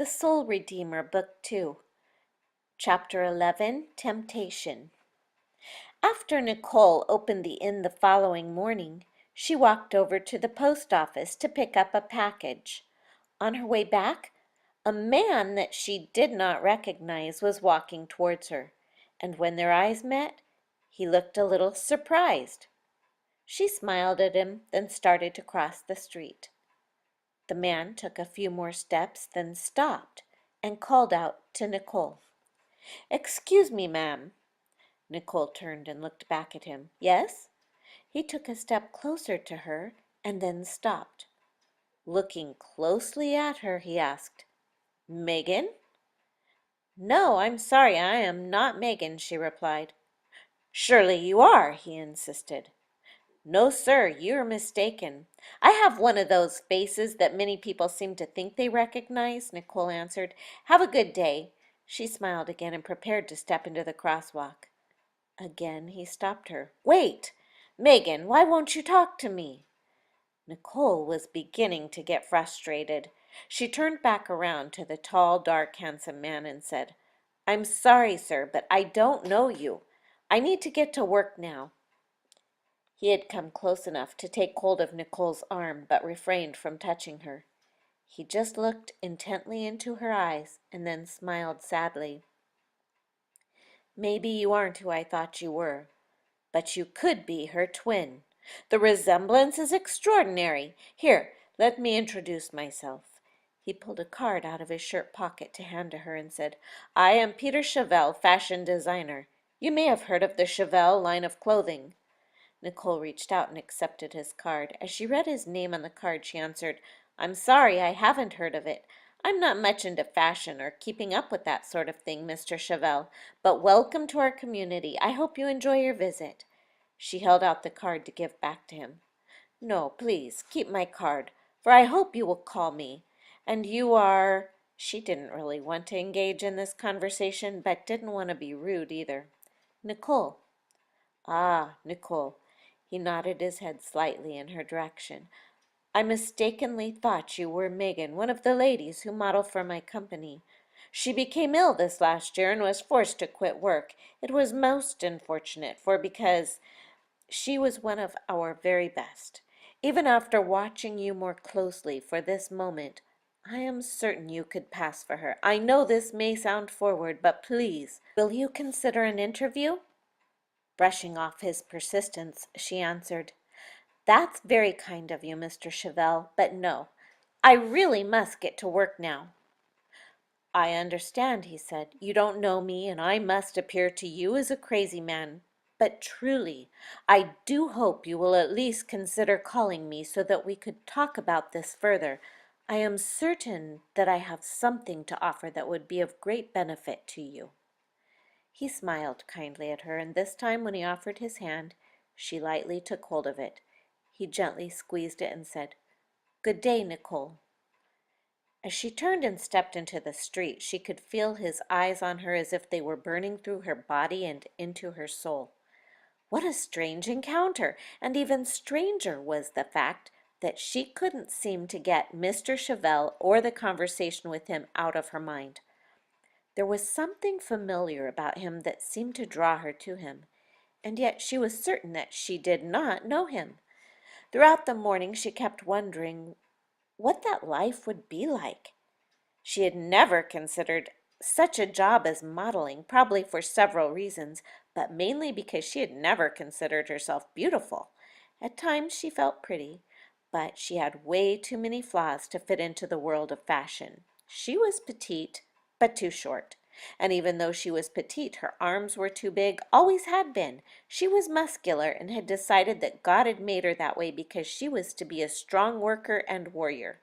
The Soul Redeemer, Book 2, Chapter 11, Temptation. After Nicole opened the inn the following morning, she walked over to the post office to pick up a package. On her way back, a man that she did not recognize was walking towards her, and when their eyes met, he looked a little surprised. She smiled at him, then started to cross the street. The man took a few more steps, then stopped and called out to Nicole. "Excuse me, ma'am." Nicole turned and looked back at him. "Yes?" He took a step closer to her and then stopped. Looking closely at her, he asked, "Megan?" "No, I'm sorry, I am not Megan," she replied. "Surely you are," he insisted. "No, sir, you're mistaken. I have one of those faces that many people seem to think they recognize," Nicole answered. "Have a good day." She smiled again and prepared to step into the crosswalk. Again he stopped her. "Wait! Megan, why won't you talk to me?" Nicole was beginning to get frustrated. She turned back around to the tall, dark, handsome man and said, "I'm sorry, sir, but I don't know you. I need to get to work now." He had come close enough to take hold of Nicole's arm, but refrained from touching her. He just looked intently into her eyes and then smiled sadly. "Maybe you aren't who I thought you were, but you could be her twin. The resemblance is extraordinary. Here, let me introduce myself." He pulled a card out of his shirt pocket to hand to her and said, "I am Peter Chevelle, fashion designer. You may have heard of the Chevelle line of clothing." Nicole reached out and accepted his card. As she read his name on the card, she answered, "I'm sorry, I haven't heard of it. I'm not much into fashion or keeping up with that sort of thing, Mr. Chevelle, but welcome to our community. I hope you enjoy your visit." She held out the card to give back to him. "No, please, keep my card, for I hope you will call me. And you are—" She didn't really want to engage in this conversation, but didn't want to be rude either. "Nicole." "Ah, Nicole." He nodded his head slightly in her direction. "I mistakenly thought you were Megan, one of the ladies who model for my company. She became ill this last year and was forced to quit work. It was most unfortunate, for because she was one of our very best. Even after watching you more closely for this moment, I am certain you could pass for her. I know this may sound forward, but please, will you consider an interview?" Brushing off his persistence, she answered, "That's very kind of you, Mr. Chevelle, but no, I really must get to work now." "I understand," he said. "You don't know me, and I must appear to you as a crazy man. But truly, I do hope you will at least consider calling me so that we could talk about this further. I am certain that I have something to offer that would be of great benefit to you." He smiled kindly at her, and this time when he offered his hand, she lightly took hold of it. He gently squeezed it and said, "Good day, Nicole." As she turned and stepped into the street, she could feel his eyes on her as if they were burning through her body and into her soul. What a strange encounter! And even stranger was the fact that she couldn't seem to get Mr. Chevelle or the conversation with him out of her mind. There was something familiar about him that seemed to draw her to him, and yet she was certain that she did not know him. Throughout the morning she kept wondering what that life would be like. She had never considered such a job as modeling, probably for several reasons, but mainly because she had never considered herself beautiful. At times she felt pretty, but she had way too many flaws to fit into the world of fashion. She was petite, but too short. And even though she was petite, her arms were too big, always had been. She was muscular and had decided that God had made her that way because she was to be a strong worker and warrior.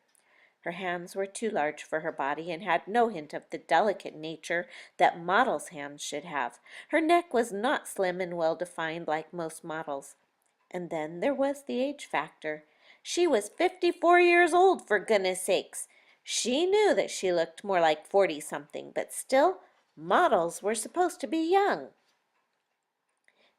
Her hands were too large for her body and had no hint of the delicate nature that models' hands should have. Her neck was not slim and well-defined like most models. And then there was the age factor. She was 54 years old, for goodness sakes. She knew that she looked more like 40-something, but still, models were supposed to be young.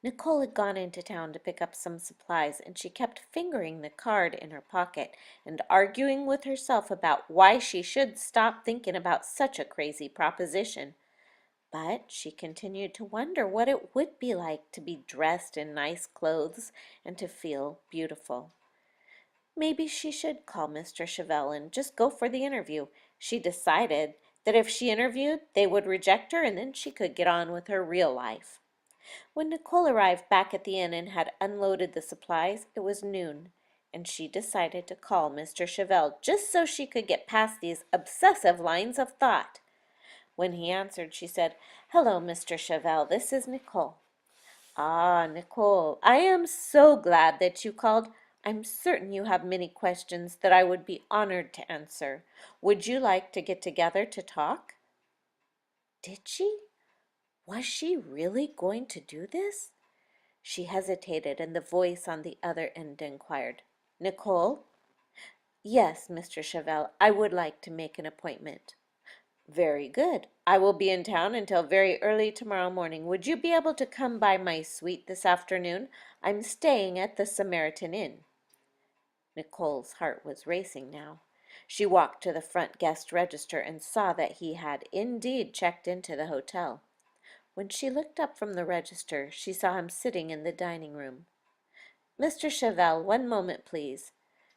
Nicole had gone into town to pick up some supplies, and she kept fingering the card in her pocket and arguing with herself about why she should stop thinking about such a crazy proposition. But she continued to wonder what it would be like to be dressed in nice clothes and to feel beautiful. Maybe she should call Mr. Chevelle and just go for the interview. She decided that if she interviewed, they would reject her and then she could get on with her real life. When Nicole arrived back at the inn and had unloaded the supplies, it was noon, and she decided to call Mr. Chevelle just so she could get past these obsessive lines of thought. When he answered, she said, "Hello, Mr. Chevelle, this is Nicole." "Ah, Nicole, I am so glad that you called. I'm certain you have many questions that I would be honored to answer. Would you like to get together to talk?" Did she? Was she really going to do this? She hesitated, and the voice on the other end inquired, "Nicole?" "Yes, Mr. Chevelle, I would like to make an appointment." "Very good. I will be in town until very early tomorrow morning. Would you be able to come by my suite this afternoon? I'm staying at the Samaritan Inn." Nicole's heart was racing now. She walked to the front guest register and saw that he had indeed checked into the hotel. When she looked up from the register, she saw him sitting in the dining room. "Mr. Chevelle, one moment, please."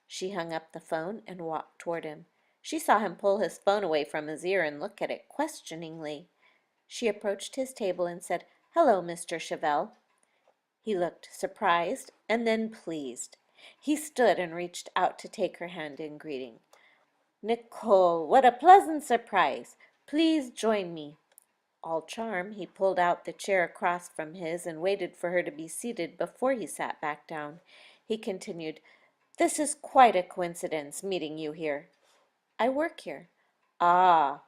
She hung up the phone and walked toward him. She saw him pull his phone away from his ear and look at it questioningly. She approached his table and said, "Hello, Mr. Chevelle." He looked surprised and then pleased. He stood and reached out to take her hand in greeting. "Nicole, what a pleasant surprise! Please join me." All charm, he pulled out the chair across from his and waited for her to be seated before he sat back down. He continued, "This is quite a coincidence, meeting you here." "I work here." "Ah,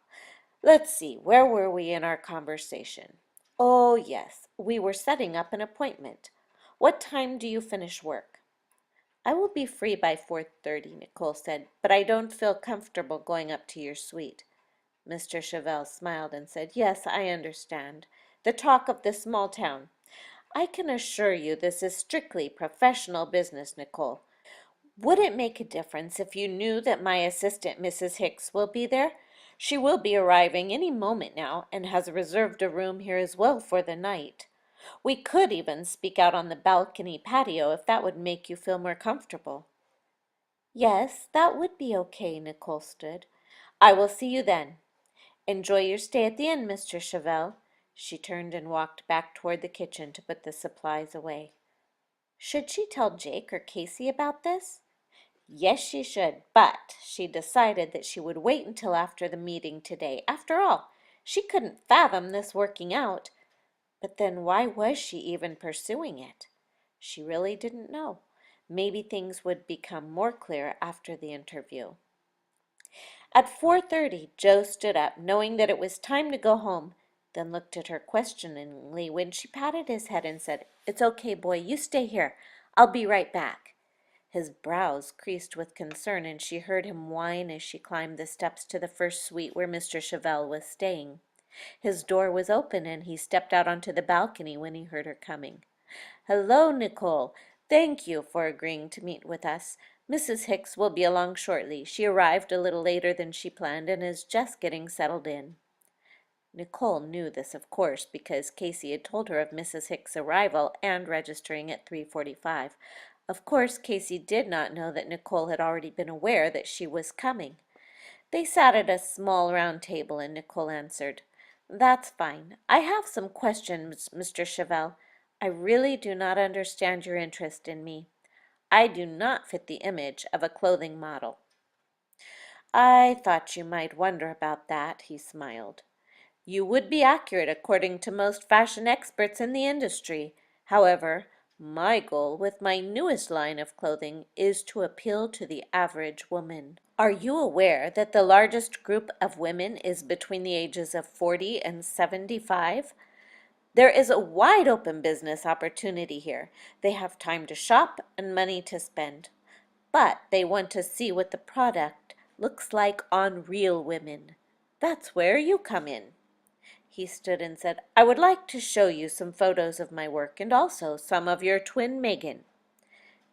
let's see, where were we in our conversation? Oh, yes, we were setting up an appointment. What time do you finish work?" "I will be free by 4:30, Nicole said, "but I don't feel comfortable going up to your suite." Mr. Chevelle smiled and said, "Yes, I understand. The talk of this small town. I can assure you this is strictly professional business, Nicole. Would it make a difference if you knew that my assistant, Mrs. Hicks, will be there? She will be arriving any moment now and has reserved a room here as well for the night. We could even speak out on the balcony patio if that would make you feel more comfortable." "Yes, that would be okay," Nicole stood. "I will see you then. Enjoy your stay at the inn, Mr. Chevelle." She turned and walked back toward the kitchen to put the supplies away. Should she tell Jake or Casey about this? Yes, she should, but she decided that she would wait until after the meeting today. After all, she couldn't fathom this working out. But then why was she even pursuing it? She really didn't know. Maybe things would become more clear after the interview. At 4:30, Joe stood up, knowing that it was time to go home, then looked at her questioningly when she patted his head and said, "It's okay, boy, you stay here. I'll be right back." His brows creased with concern, and she heard him whine as she climbed the steps to the first suite where Mr. Chevelle was staying. His door was open, and he stepped out onto the balcony when he heard her coming. "Hello, Nicole. Thank you for agreeing to meet with us. Mrs. Hicks will be along shortly. She arrived a little later than she planned and is just getting settled in." Nicole knew this, of course, because Casey had told her of Mrs. Hicks' arrival and registering at 3:45. Of course, Casey did not know that Nicole had already been aware that she was coming. They sat at a small round table, and Nicole answered, "That's fine. I have some questions, Mr. Chevelle. I really do not understand your interest in me. I do not fit the image of a clothing model." "I thought you might wonder about that," he smiled. "You would be accurate according to most fashion experts in the industry. However, my goal with my newest line of clothing is to appeal to the average woman. Are you aware that the largest group of women is between the ages of 40 and 75? There is a wide open business opportunity here. They have time to shop and money to spend. But they want to see what the product looks like on real women. That's where you come in." He stood and said, "I would like to show you some photos of my work and also some of your twin Megan."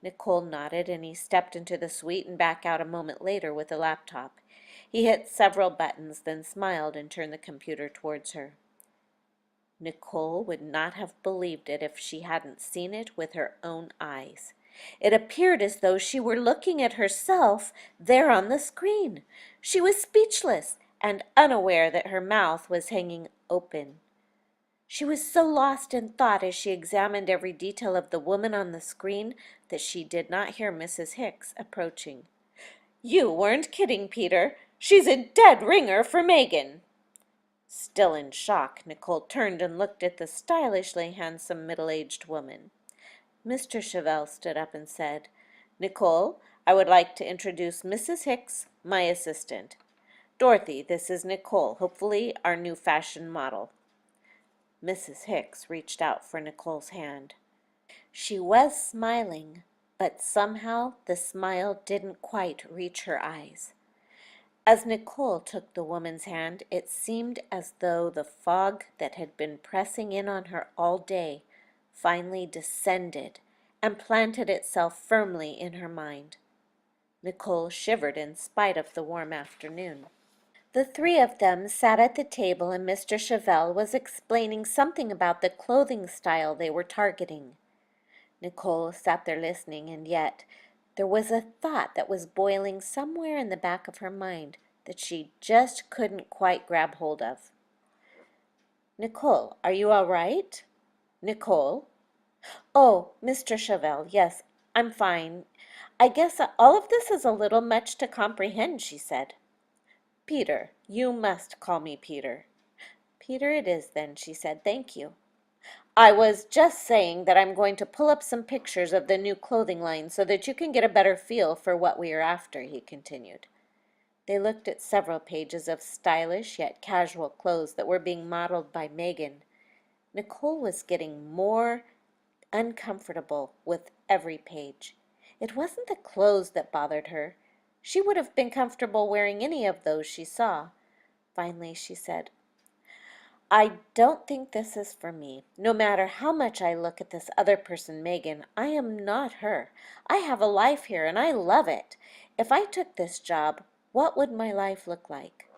Nicole nodded, and he stepped into the suite and back out a moment later with a laptop. He hit several buttons, then smiled and turned the computer towards her. Nicole would not have believed it if she hadn't seen it with her own eyes. It appeared as though she were looking at herself there on the screen. She was speechless and unaware that her mouth was hanging open. She was so lost in thought as she examined every detail of the woman on the screen that she did not hear Mrs. Hicks approaching. "You weren't kidding, Peter. She's a dead ringer for Megan." Still in shock, Nicole turned and looked at the stylishly handsome middle-aged woman. Mr. Chevelle stood up and said, "Nicole, I would like to introduce Mrs. Hicks, my assistant. Dorothy, this is Nicole, hopefully our new fashion model." Mrs. Hicks reached out for Nicole's hand. She was smiling, but somehow the smile didn't quite reach her eyes. As Nicole took the woman's hand, it seemed as though the fog that had been pressing in on her all day finally descended and planted itself firmly in her mind. Nicole shivered in spite of the warm afternoon. The three of them sat at the table, and Mr. Chevelle was explaining something about the clothing style they were targeting. Nicole sat there listening, and yet there was a thought that was boiling somewhere in the back of her mind that she just couldn't quite grab hold of. "Nicole, are you all right? Nicole?" "Oh, Mr. Chevelle, yes, I'm fine. I guess all of this is a little much to comprehend," she said. "Peter, you must call me Peter." "Peter it is then," she said. "Thank you." "I was just saying that I'm going to pull up some pictures of the new clothing line so that you can get a better feel for what we are after," he continued. They looked at several pages of stylish yet casual clothes that were being modeled by Megan. Nicole was getting more uncomfortable with every page. It wasn't the clothes that bothered her. She would have been comfortable wearing any of those she saw. Finally she said, "I don't think this is for me. No matter how much I look at this other person, Megan, I am not her. I have a life here, and I love it. If I took this job, what would my life look like?"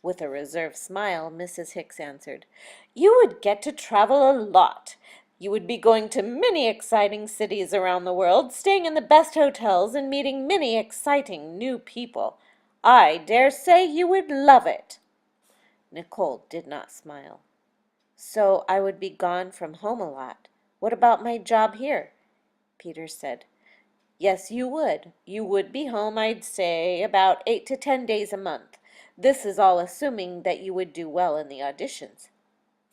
With a reserved smile, Mrs. Hicks answered, "You would get to travel a lot. You would be going to many exciting cities around the world, staying in the best hotels, and meeting many exciting new people. I dare say you would love it." Nicole did not smile. "So I would be gone from home a lot. What about my job here?" Peter said, "Yes, you would. You would be home, I'd say, about 8 to 10 days a month. This is all assuming that you would do well in the auditions."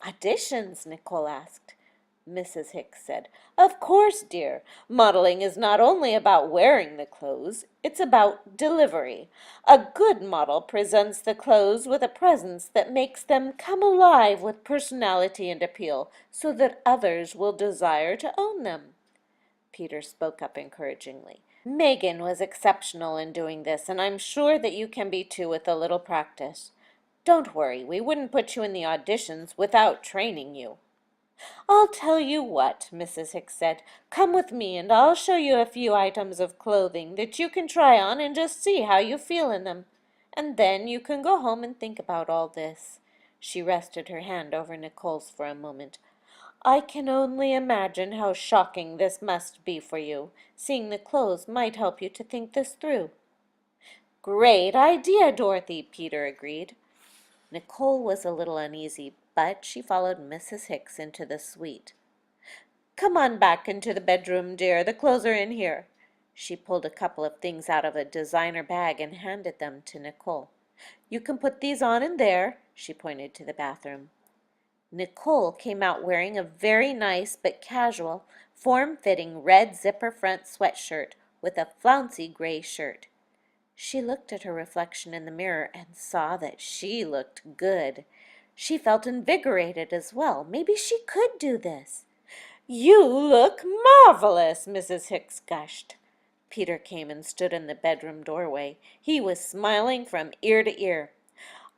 "Auditions?" Nicole asked. Mrs. Hicks said, "Of course, dear. Modeling is not only about wearing the clothes, it's about delivery. A good model presents the clothes with a presence that makes them come alive with personality and appeal, so that others will desire to own them." Peter spoke up encouragingly. "Megan was exceptional in doing this, and I'm sure that you can be too with a little practice. Don't worry, we wouldn't put you in the auditions without training you." "I'll tell you what," Mrs. Hicks said. "Come with me, and I'll show you a few items of clothing that you can try on and just see how you feel in them. And then you can go home and think about all this." She rested her hand over Nicole's for a moment. "I can only imagine how shocking this must be for you. Seeing the clothes might help you to think this through." "Great idea, Dorothy," Peter agreed. Nicole was a little uneasy, but she followed Mrs. Hicks into the suite. "Come on back into the bedroom, dear. The clothes are in here." She pulled a couple of things out of a designer bag and handed them to Nicole. "You can put these on in there." She pointed to the bathroom. Nicole came out wearing a very nice but casual, form-fitting red zipper front sweatshirt with a flouncy gray shirt. She looked at her reflection in the mirror and saw that she looked good. She felt invigorated as well. Maybe she could do this. "You look marvelous," Mrs. Hicks gushed. Peter came and stood in the bedroom doorway. He was smiling from ear to ear.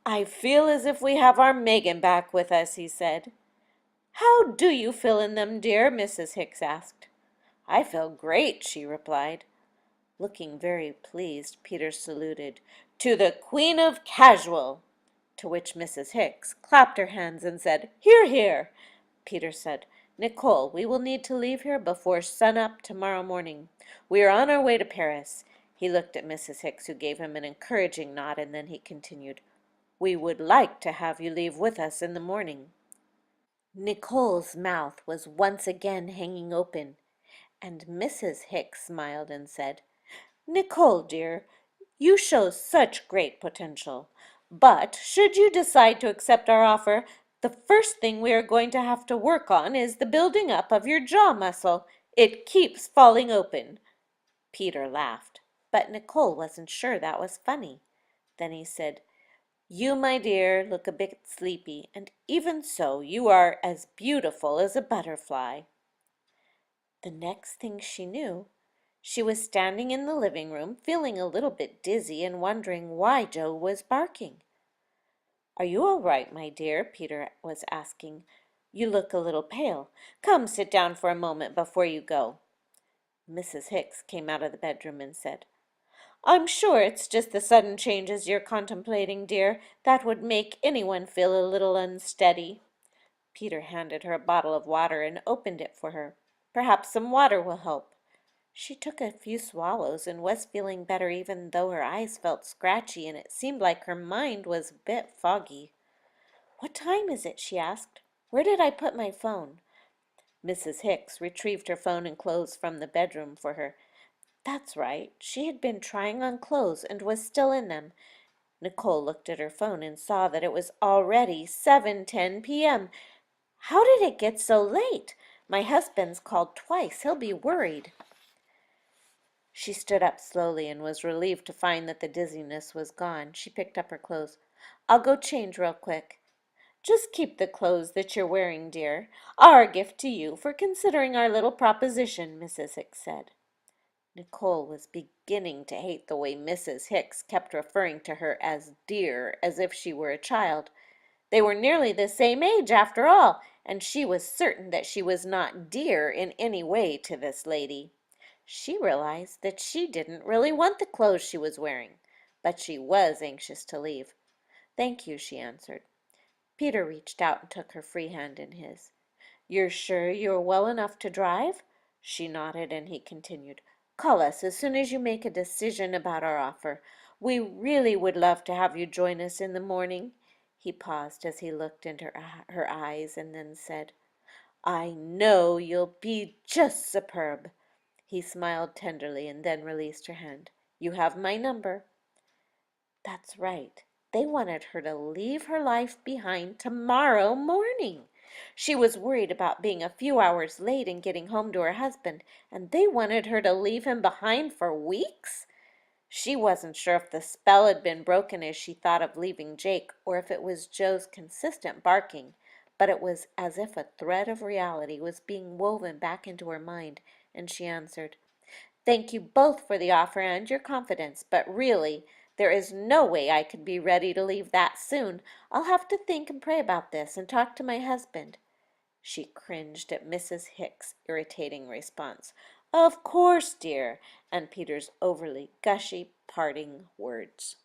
I feel as if we have our Megan back with us, he said. How do you feel in them, dear? Mrs. Hicks asked. I feel great, she replied. Looking very pleased, Peter saluted, To the Queen of Casual, to which Mrs. Hicks clapped her hands and said, Hear, hear. Peter said, Nicole, we will need to leave here before sun-up tomorrow morning. We are on our way to Paris. He looked at Mrs. Hicks, who gave him an encouraging nod, and then he continued, We would like to have you leave with us in the morning. Nicole's mouth was once again hanging open, and Mrs. Hicks smiled and said, Nicole, dear, you show such great potential. But should you decide to accept our offer, the first thing we are going to have to work on is the building up of your jaw muscle. It keeps falling open. Peter laughed, but Nicole wasn't sure that was funny. Then he said, You, my dear, look a bit sleepy, and even so you are as beautiful as a butterfly. The next thing she knew, she was standing in the living room, feeling a little bit dizzy and wondering why Joe was barking. Are you all right, my dear? Peter was asking. You look a little pale. Come, sit down for a moment before you go. Mrs. Hicks came out of the bedroom and said, I'm sure it's just the sudden changes you're contemplating, dear. That would make anyone feel a little unsteady. Peter handed her a bottle of water and opened it for her. Perhaps some water will help. She took a few swallows and was feeling better, even though her eyes felt scratchy and it seemed like her mind was a bit foggy. What time is it? She asked. Where did I put my phone? Mrs. Hicks retrieved her phone and clothes from the bedroom for her. That's right. She had been trying on clothes and was still in them. Nicole looked at her phone and saw that it was already 7:10 p.m. How did it get so late? My husband's called twice. He'll be worried. She stood up slowly and was relieved to find that the dizziness was gone. She picked up her clothes. I'll go change real quick. Just keep the clothes that you're wearing, dear. Our gift to you for considering our little proposition, Mrs. Hicks said. Nicole was beginning to hate the way Mrs. Hicks kept referring to her as dear, as if she were a child. They were nearly the same age, after all, and she was certain that she was not dear in any way to this lady. She realized that she didn't really want the clothes she was wearing, but she was anxious to leave. Thank you, she answered. Peter reached out and took her free hand in his. You're sure you're well enough to drive? She nodded, and he continued. Call us as soon as you make a decision about our offer. We really would love to have you join us in the morning. He paused as he looked into her eyes and then said, I know you'll be just superb. He smiled tenderly and then released her hand. You have my number. That's right. They wanted her to leave her life behind tomorrow morning. She was worried about being a few hours late and getting home to her husband, and they wanted her to leave him behind for weeks? She wasn't sure if the spell had been broken as she thought of leaving Jake, or if it was Joe's consistent barking, but it was as if a thread of reality was being woven back into her mind, and she answered, Thank you both for the offer and your confidence, but really, there is no way I could be ready to leave that soon. I'll have to think and pray about this and talk to my husband. She cringed at Mrs. Hicks' irritating response. Of course, dear, and Peter's overly gushy parting words.